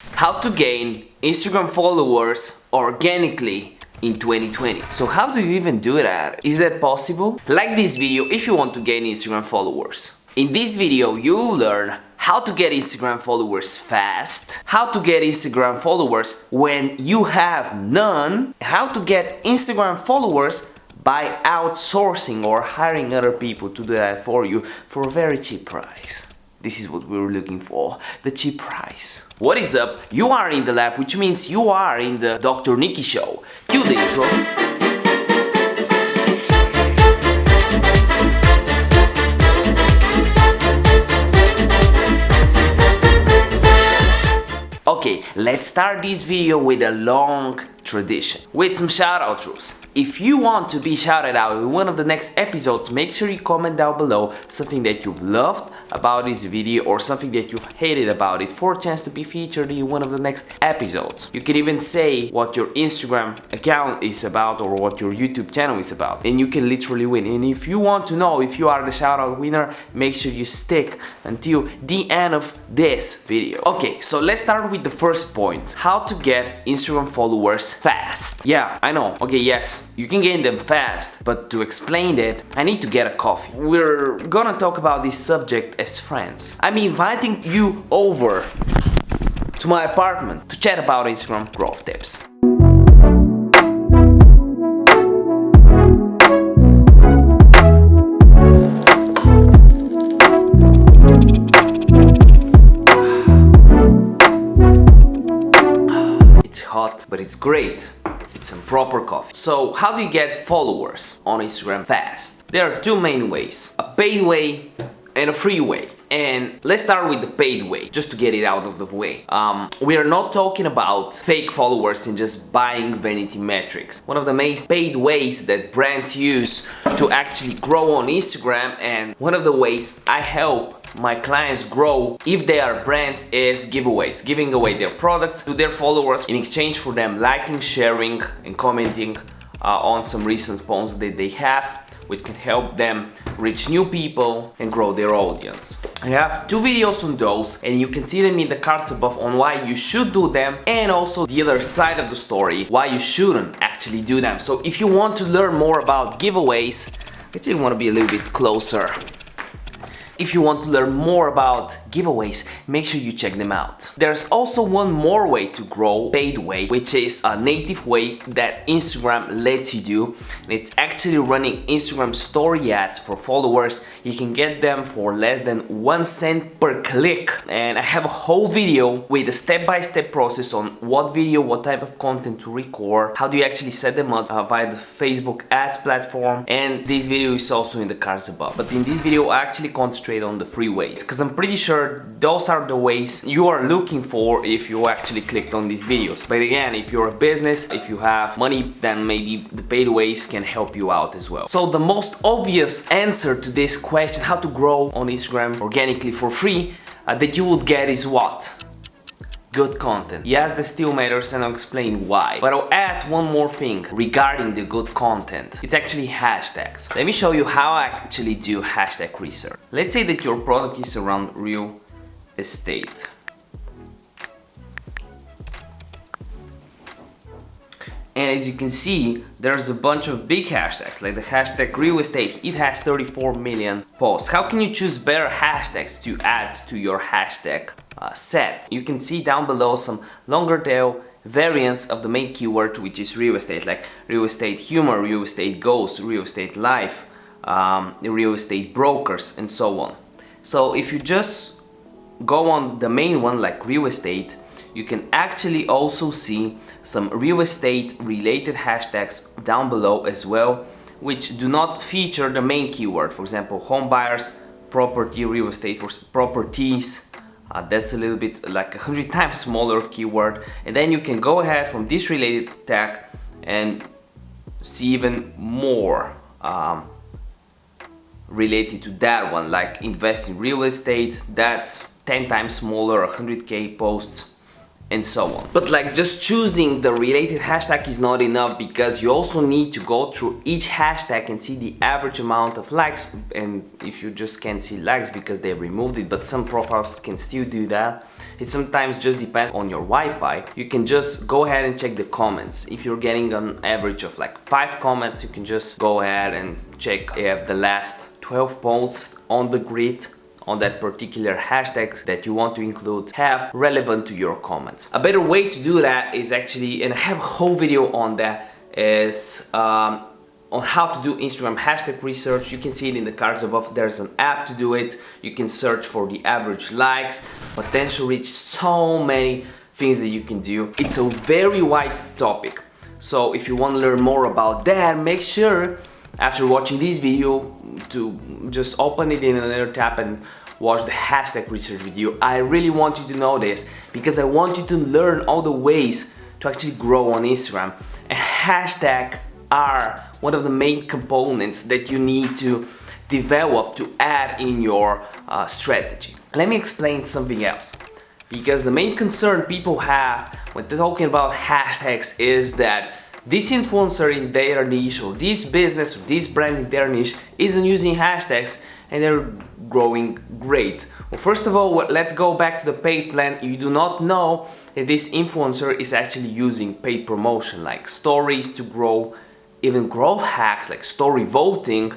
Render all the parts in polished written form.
How to gain Instagram followers organically in 2020. So how do you even do that? Is that possible? Like this video if you want to gain Instagram followers. In this video you'll learn how to get Instagram followers fast, how to get Instagram followers when you have none, how to get Instagram followers by outsourcing or hiring other people to do that for you for a very cheap price. This is what we were looking for, the cheap price. What is up? You are in the lab, which means you are in the Dr. Niki show. Cue the intro. Okay, let's start this video with a long tradition, with some shout-out rules. If you want to be shouted out in one of the next episodes, make sure you comment down below something that you've loved about this video or something that you've hated about it for a chance to be featured in one of the next episodes. You can even say what your Instagram account is about or what your YouTube channel is about, and you can literally win. And if you want to know if you are the shout-out winner, make sure you stick until the end of this video. Okay, so let's start with the first point. How to get Instagram followers fast. Yeah, I know. Okay, yes, you can gain them fast, but to explain that, I need to get a coffee. We're gonna talk about this subject as friends. I'm inviting you over to my apartment to chat about Instagram growth tips. It's hot, but it's great. It's some proper coffee. So how do you get followers on Instagram fast? There are two main ways, a paid way and a free way. And let's start with the paid way, just to get it out of the way. We are not talking about fake followers and just buying vanity metrics. One of the most paid ways that brands use to actually grow on Instagram, and one of the ways I help my clients grow if they are brands, is giveaways, giving away their products to their followers in exchange for them liking, sharing and commenting on some recent posts that they have, which can help them reach new people and grow their audience. I have two videos on those, and you can see them in the cards above on why you should do them, and also the other side of the story, why you shouldn't actually do them. So if you want to learn more about giveaways, actually want to be a little bit closer. If you want to learn more about giveaways, make sure you check them out. There's also one more way to grow, paid way, which is a native way that Instagram lets you do. And it's actually running Instagram story ads for followers. You can get them for less than 1 cent per click. And I have a whole video with a step-by-step process on what video, what type of content to record, how do you actually set them up via the Facebook ads platform. And this video is also in the cards above. But in this video, I actually concentrate on the free ways, because I'm pretty sure those are the ways you are looking for if you actually clicked on these videos. But again, if you're a business, if you have money, then maybe the paid ways can help you out as well. So the most obvious answer to this question, how to grow on Instagram organically for free, that you would get is what? Good content. Yes, that still matters, and I'll explain why. But I'll add one more thing regarding the good content. It's actually hashtags. Let me show you how I actually do hashtag research. Let's say that your product is around real estate. And as you can see, there's a bunch of big hashtags, like the hashtag real estate. It has 34 million posts. How can you choose better hashtags to add to your hashtag set? You can see down below some longer tail variants of the main keyword, which is real estate, like real estate humor, real estate goals, real estate life, real estate brokers, and so on. So if you just go on the main one, like real estate, you can actually also see some real estate related hashtags down below as well, which do not feature the main keyword. For example, home buyers, property, real estate for properties. That's a little bit like 100 times smaller keyword. And then you can go ahead from this related tag and see even more related to that one, like invest in real estate. That's 10 times smaller, 100k posts. and so on. But like just choosing the related hashtag is not enough, because you also need to go through each hashtag and see the average amount of likes. And if you just can't see likes because they removed it, but some profiles can still do that, it sometimes just depends on your Wi-Fi. You can just go ahead and check the comments. If you're getting an average of like 5 comments, you can just go ahead and check if the last 12 posts on the grid on that particular hashtag that you want to include have relevant to your comments. A better way to do that is actually, and I have a whole video on that, is on how to do Instagram hashtag research. You can see it in the cards above. There's an app to do it. You can search for the average likes, potential reach, so many things that you can do. It's a very wide topic. So if you want to learn more about that, make sure after watching this video to just open it in another tab and watch the hashtag research video. I really want you to know this because I want you to learn all the ways to actually grow on Instagram. And hashtag are one of the main components that you need to develop to add in your strategy. Let me explain something else, because the main concern people have when talking about hashtags is that this influencer in their niche, or this business or this brand in their niche, isn't using hashtags and they're growing great. Well, first of all, let's go back to the paid plan. You do not know that this influencer is actually using paid promotion like stories to grow, even growth hacks like story voting.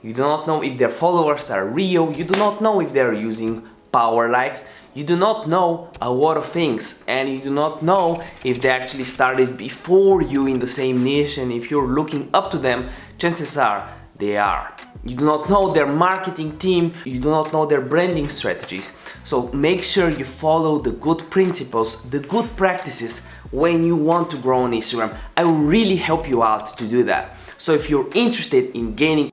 You do not know if their followers are real. You do not know if they're using power likes. You do not know a lot of things, and you do not know if they actually started before you in the same niche, and if you're looking up to them, chances are they are. You do not know their marketing team, you do not know their branding strategies. So make sure you follow the good principles, the good practices when you want to grow on Instagram. I will really help you out to do that. So if you're interested in gaining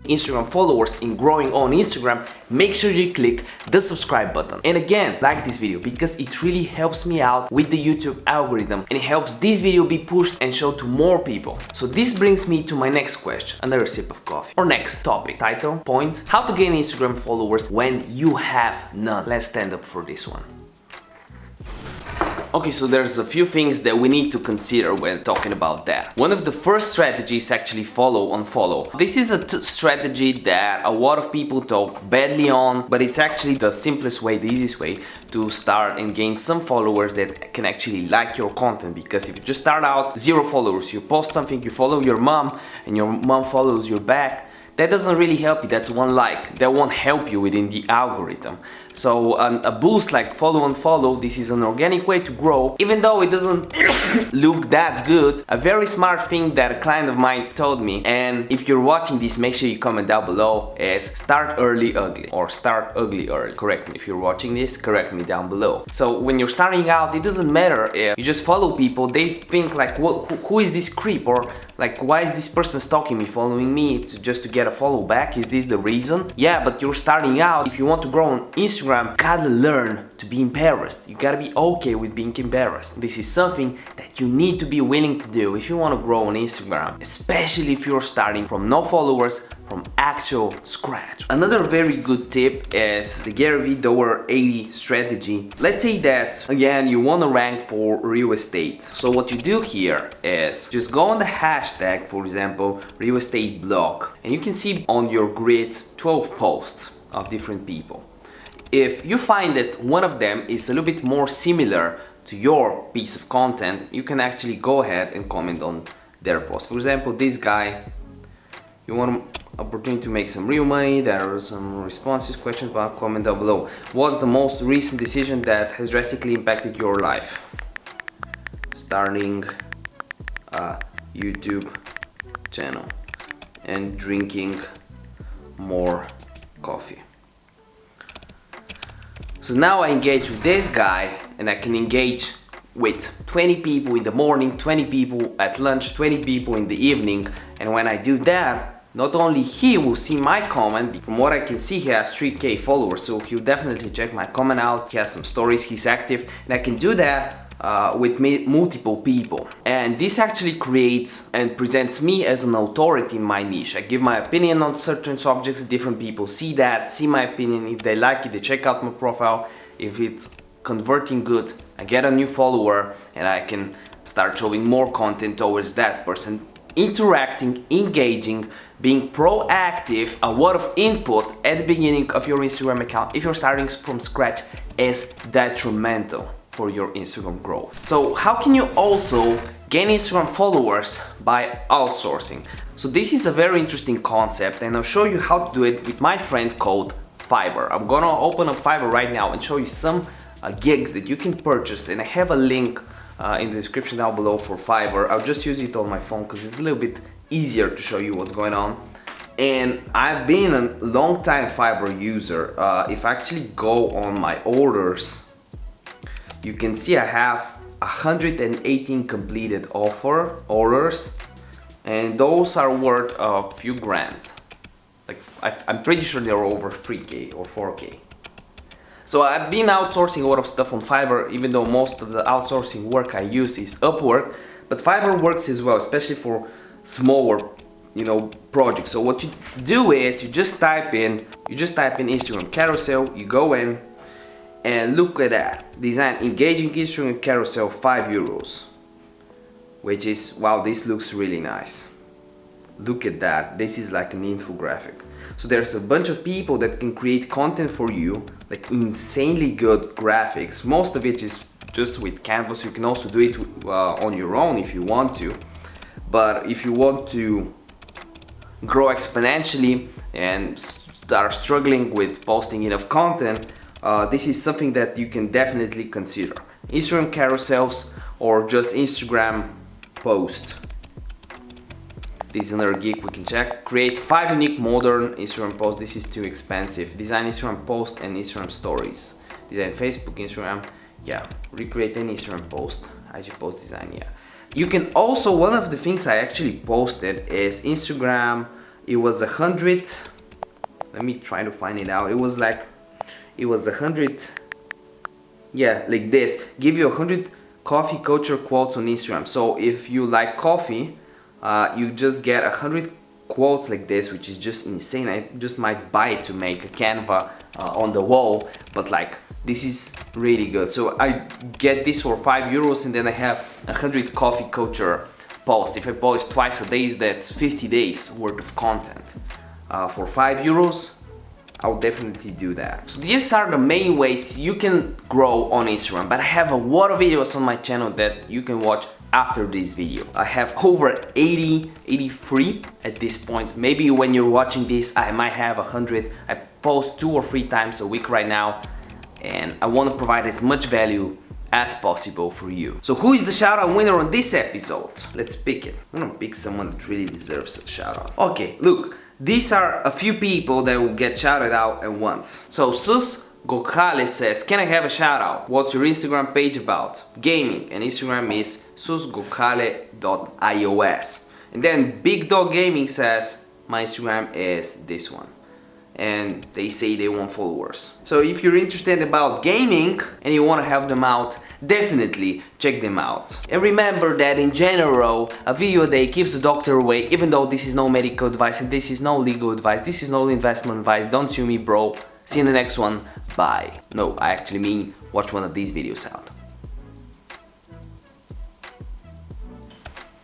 Instagram followers, in growing on Instagram, make sure you click the subscribe button. And again, like this video because it really helps me out with the YouTube algorithm, and it helps this video be pushed and shown to more people. So this brings me to my next question, another sip of coffee. Or next topic, title, point, how to gain Instagram followers when you have none. Let's stand up for this one. Okay, so there's a few things that we need to consider when talking about that. One of the first strategies is actually follow unfollow. This is a strategy that a lot of people talk badly on, but it's actually the simplest way, the easiest way to start and gain some followers that can actually like your content. Because if you just start out 0 followers, you post something, you follow your mom, and your mom follows you back, that doesn't really help you. That's 1 like. That won't help you within the algorithm. So a boost like follow and follow, this is an organic way to grow, even though it doesn't look that good. A very smart thing that a client of mine told me, and if you're watching this, make sure you comment down below, is start early ugly, or start ugly early. Correct me if you're watching this, correct me down below. So when you're starting out, it doesn't matter if you just follow people. They think like, who is this creep, or like, why is this person stalking me, following me just to get a follow back? Is this the reason? Yeah, but you're starting out. If you want to grow on Instagram, gotta learn to be embarrassed. You gotta be okay with being embarrassed. This is something that you need to be willing to do if you want to grow on Instagram, especially if you're starting from no followers, from actual scratch. Another very good tip is the Gary Vee $80 strategy. Let's say that again you want to rank for real estate. So what you do here is just go on the hashtag, for example, real estate blog, and you can see on your grid 12 posts of different people. If you find that one of them is a little bit more similar to your piece of content, you can actually go ahead and comment on their post. For example, this guy, you want an opportunity to make some real money, there are some responses, questions, about comment down below. What's the most recent decision that has drastically impacted your life? Starting a YouTube channel and drinking more coffee. So now I engage with this guy, and I can engage with 20 people in the morning, 20 people at lunch, 20 people in the evening. And when I do that, not only he will see my comment, from what I can see he has 3K followers, so he'll definitely check my comment out, he has some stories, he's active, and I can do that with multiple people. And this actually creates and presents me as an authority in my niche. I give my opinion on certain subjects, different people see that, see my opinion. If they like it, they check out my profile. If it converting good, I get a new follower, and I can start showing more content towards that person, interacting, engaging, being proactive. A lot of input at the beginning of your Instagram account, if you're starting from scratch, is detrimental for your Instagram growth. So how can you also gain Instagram followers by outsourcing? So this is a very interesting concept, and I'll show you how to do it with my friend called Fiverr. I'm gonna open up Fiverr right now and show you some gigs that you can purchase, and I have a link in the description down below for Fiverr. I'll just use it on my phone because it's a little bit easier to show you what's going on. And I've been a long time Fiverr user. If I actually go on my orders, you can see I have 118 completed orders, and those are worth a few grand. Like I'm pretty sure they're over 3K or 4K. So I've been outsourcing a lot of stuff on Fiverr, even though most of the outsourcing work I use is Upwork, but Fiverr works as well, especially for smaller, projects. So what you do is you just type in Instagram carousel, you go in and look at that. Design engaging Instagram carousel, €5, which is, wow, this looks really nice. Look at that, this is like an infographic. So there's a bunch of people that can create content for you, like insanely good graphics. Most of it is just with Canvas. You can also do it on your own if you want to. But if you want to grow exponentially and start struggling with posting enough content, this is something that you can definitely consider. Instagram carousels or just Instagram post. This is another gig we can check. Create 5 unique modern Instagram posts. This is too expensive. Design Instagram post and Instagram stories. Design Facebook, Instagram. Yeah, recreate an Instagram post. IG post design, yeah. You can also, one of the things I actually posted is Instagram. It was 100. Let me try to find it out. It was 100. Yeah, like this. Give you 100 coffee culture quotes on Instagram. So if you like coffee, you just get 100 quotes like this, which is just insane. I just might buy it to make a Canva on the wall, but like this is really good. So I get this for €5, and then I have 100 coffee culture posts. If I post twice a day, that's 50 days worth of content. For €5, I'll definitely do that. So these are the main ways you can grow on Instagram, but I have a lot of videos on my channel that you can watch after this video. I have over 83 at this point. Maybe when you're watching this, I might have 100. I post 2 or 3 times a week right now, and I want to provide as much value as possible for you. So who is the shoutout winner on this episode? Let's pick it. I'm gonna pick someone that really deserves a shoutout. Okay, look, these are a few people that will get shouted out at once. So Sus Gokale says, can I have a shout out? What's your Instagram page about? Gaming, and Instagram is susgokale.ios. And then Big Dog Gaming says, my Instagram is this one. And they say they want followers. So if you're interested about gaming and you want to help them out, definitely check them out. And remember that in general, a video a day keeps the doctor away, even though this is no medical advice and this is no legal advice, this is no investment advice. Don't sue me, bro. See you in the next one. Bye. No, I actually mean watch one of these videos out.